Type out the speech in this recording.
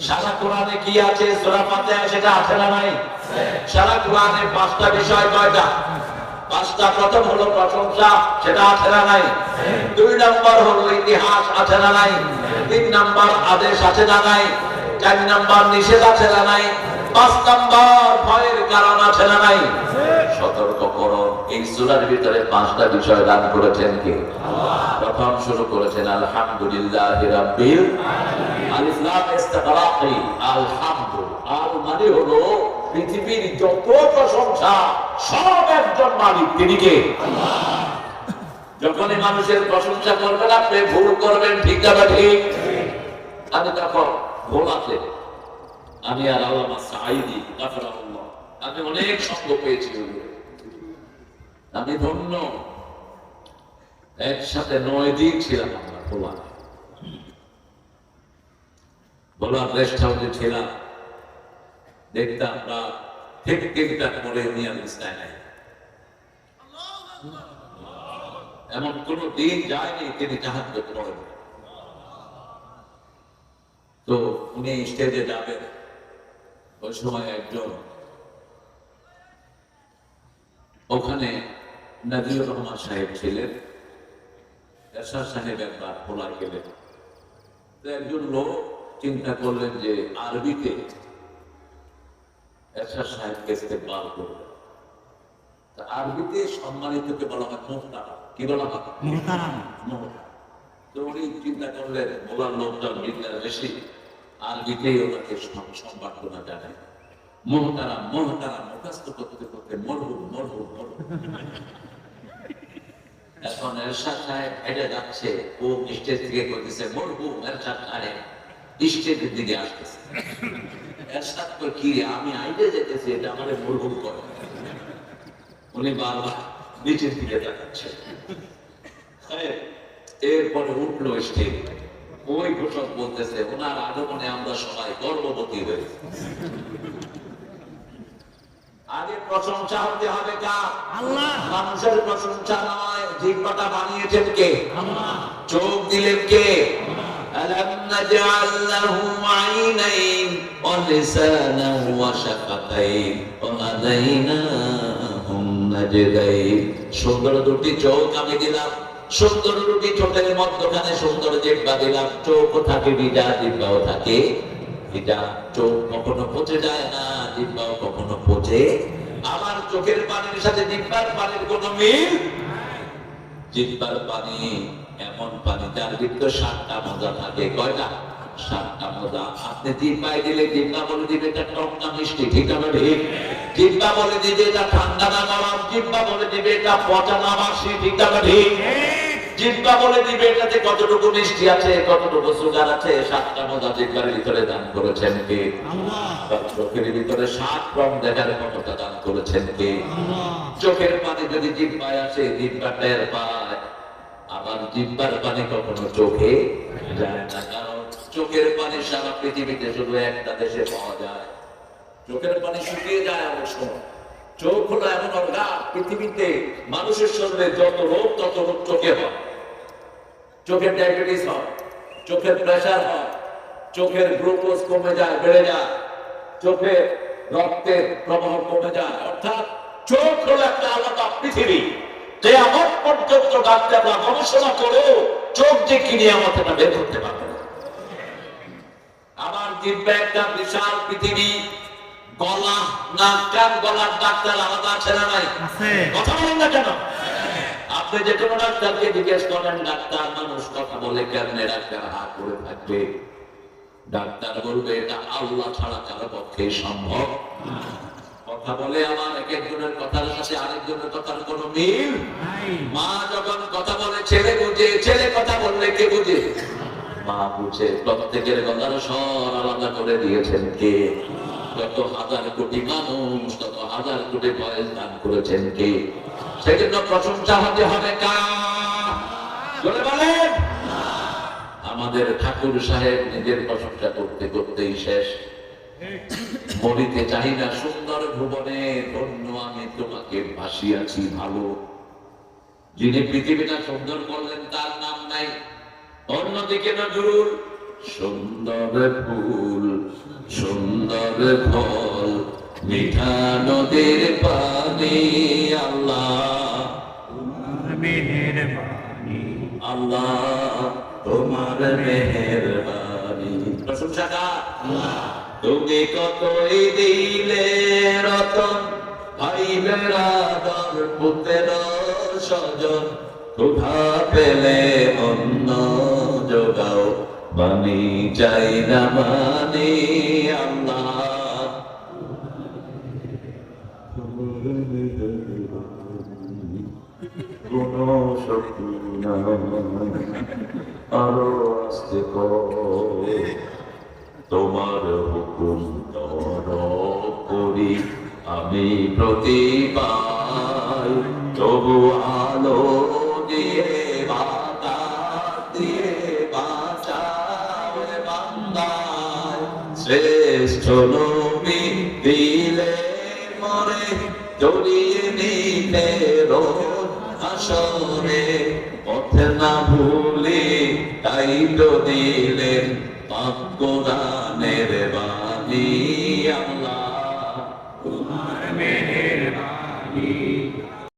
সারা কোরআনে কি আছে? সূরা ফাতিহা সেটা আছে না নাই? সারা কোরআনে 5টা বিষয় কয়টা? 5টা। প্রথম হলো প্রশংসা, সেটা আছে না নাই? 2 নাম্বার হলো ইতিহাস, আছে না নাই? 3 নাম্বার আদেশ, আছে না নাই? 4 নাম্বার নিষেধ, আছে না নাই? 5 নাম্বার ভয়ের কারণ, আছে না নাই? সতর্ককরণ। এই সূরার ভিতরে 5টা বিষয় দান করেছেন কে? আল্লাহ। প্রথম শুরু করেছেন আলহামদুলিল্লাহি রাব্বিল আলামিন। আলিফ লাম ইস্তিগরাকি। আলহামদু, আল মানে হলো পৃথিবীর যত প্রশংসা সব একজন মালিক, তিনি কে? আল্লাহ। যখনই মানুষের প্রশংসা করবেন আপনি ভুল করবেন, ঠিক না ঠিক? আমি তখন ভুল আছে, আমি আর আল্লামা সাঈদী গাফরাহুল্লাহ, আমি অনেক সঙ্গ পেয়েছি। আমি ধন্য, একসাথে 9 দিন ছিলাম আমরা ভোলার রেস্ট হাউসে ছিলাম। দেখতাম আমরা ঠিক 3টা করে নিয়ে আসতে নাই, এমন কোন দিন যায়নি তিনি তাহাজ্জুদ পড়েন। তো উনি স্টেজে যাবেন, ওই সময় একজন ওখানে নাজিউর রহমান সাহেব ছিলেন, এরশাদ সাহেব একবার খোলায় গেলেন। তো একজন লোক চিন্তা করলেন যে আরবিতে এরশাদ সাহেবকে ইস্তেকবাল করবেন। আরবিতে সম্মানিতকে বলা হয় মুহতারাম। কি বলা হয়? মুহতারাম। তো উনি চিন্তা করলেন বলার লোকজন বিদ্যার বেশি, আরবিতেই ওনাকে সম্বর্ধনা জানায়। মুহতারাম মুহতারাম মুখস্থ করতে করতে মরহুম মরহুম মরহুম। এখন এরশাদ সাহেব হেঁটে যাচ্ছে, ও স্টেজ থেকে করতেছে মরহুম। এরশাদ সাহেব স্টেজের দিকে আসতেছে। এরশাদ কই কি রে, আমি আইতে যেতেছি, এটা আমারে মরহুম করে। উনি বারবার নিচের দিকে তাকাচ্ছে। এরপরে উঠলো স্টেজ, ওই ঘোষক বলতেছে ওনার আগমনে আমরা সবাই গর্ভবতী হয়েছি। আগে প্রশংসা হতে হবে কার? আল্লাহ। মানুষের প্রশংসা নয়। জিহ্বাটা বানিয়েছেন কে? আল্লাহ। চোখ দিলেন কে? আলাম নাজআল লাহু আইনাইন ওয়া লিসানান ওয়া শাফাতাইন ওয়া হাদাইনাহুম নাজদাইন। সুন্দর দুটি চোখ আমি দিলাম, সুন্দর দুটি চোখের মধ্যখানে সুন্দর জিহ্বা দিলাম। চোখ থাকে ভিজা, জিহ্বাও থাকে ভিজা। চোখ কখনো পচে যায় না, জিহ্বাও কখনো পচে। আমার চোখের পানির সাথে জিহ্বার পানির কোনো মিল। জিহ্বার পানি এমন পানি যার ভিতরে 7টা মজা থাকে। কয়টা? 7টা মজা। আপনি জিহ্বায় দিলে জিহ্বা বলে দিবে এটা টক না মিষ্টি, ঠিক না ঠিক? জিহ্বা বলে দিবে এটা ঠান্ডা না গরম, জিহ্বা বলে দিবে এটা পচা না বাসি, ঠিক না ঠিক? জিহ্বা বলে দিবে এটাতে কতটুকু মিষ্টি আছে, কতটুকু সুগার আছে। 7টা মজা জিহ্বার ভিতরে দান করেছেন কে? আল্লাহ। চোখের ভিতরে 7 রং দেখার ক্ষমতা দান করেছেন কে? আল্লাহ। চোখের পানি যদি জিহ্বায় আসে, জিহ্বা টের পায়। আবার জিহ্বার পানি কখনো চোখে যায় না, কারণ চোখের পানি সারা পৃথিবীতে শুধু একটা দেশে পাওয়া যায়। চোখের পানি শুকিয়ে যায় অবশ্য। চোখ হলো এমন অর্গান, পৃথিবীতে মানুষের শরীরে যত রোগ তত রোগ চোখে হয়। চোখের ডায়াবেটিস হয়, চোখের প্রেসার হয়, চোখের গ্লুকোজ কমে যায়, বেড়ে যায়, চোখের রক্তের প্রবাহ কমে যায়। অর্থাৎ চোখ হলো একটা আলাদা পৃথিবী। কিয়ামত পর্যন্ত ডাক্তাররা গবেষণা করেও চোখ যে কিনে আমাদের বের করতে পারবে না। আমার জিহ্বা একটা বিশাল পৃথিবী। গলা, নাক, কান, গলার ডাক্তার আলাদা আছে না নাই? কথা বলেন না কেন? আপনি যে কোনো ডাক্তারকে জিজ্ঞেস করেন, ডাক্তার মানুষ কথা বলে কেমনে, ডাক্তার হাত করে থাকবে। ডাক্তার বলবে এটা আল্লাহ ছাড়া কারো পক্ষে সম্ভব। কথা বলে আমার এক একজনের কথার সাথে আরেকজনের কথার কোনো মিল নাই। মা যখন কথা বলে ছেলে বুঝে, ছেলে কথা বললে কে বুঝে? মা বুঝে। প্রত্যেকের গলার স্বর আলাদা করে দিয়েছেন কে? যত হাজার কোটি মানুষ, তত হাজার কোটি ভয়েস দান করেছেন কে? সেই জন্য প্রশংসা হতে হবে কার? বলে বলেন। আমাদের ঠাকুর সাহেব নিজের প্রশংসা করতে করতেই শেষ। মরিতে চাই না সুন্দর ভুবনে, ধন্য আমি তোমাকে ভাসিয়াছি ভালো। যিনি পৃথিবীটা সুন্দর করলেন তার নাম নাই। অন্যদিকে নজরুল সুন্দর ফুল সুন্দর ফল মিঠা নদীর পানি আল্লাহ মেহেরবানি আল্লাহ তোমার মেহেরবানি প্রশংসা কার? তুমি কতই দিলে রতন ভাই বেড়াদর পুত্র স্বজন ক্ষুধা পেলে অন্ন যোগাও বাণী চাই না মানি আল্লাহ কোনো শক্তি নাই আরো আস্তে তোমার হুকুম করি আমি প্রতিপাই তবু আলো দিয়ে বাতাস দিয়ে বাঁচাও বান্দায় শ্রেষ্ঠ নবী দিলে মরে জড়িয়ে নিতে রোজ আসরে পথে না ভুলি তাই তো দিলেন পাক কোরআনের বাণী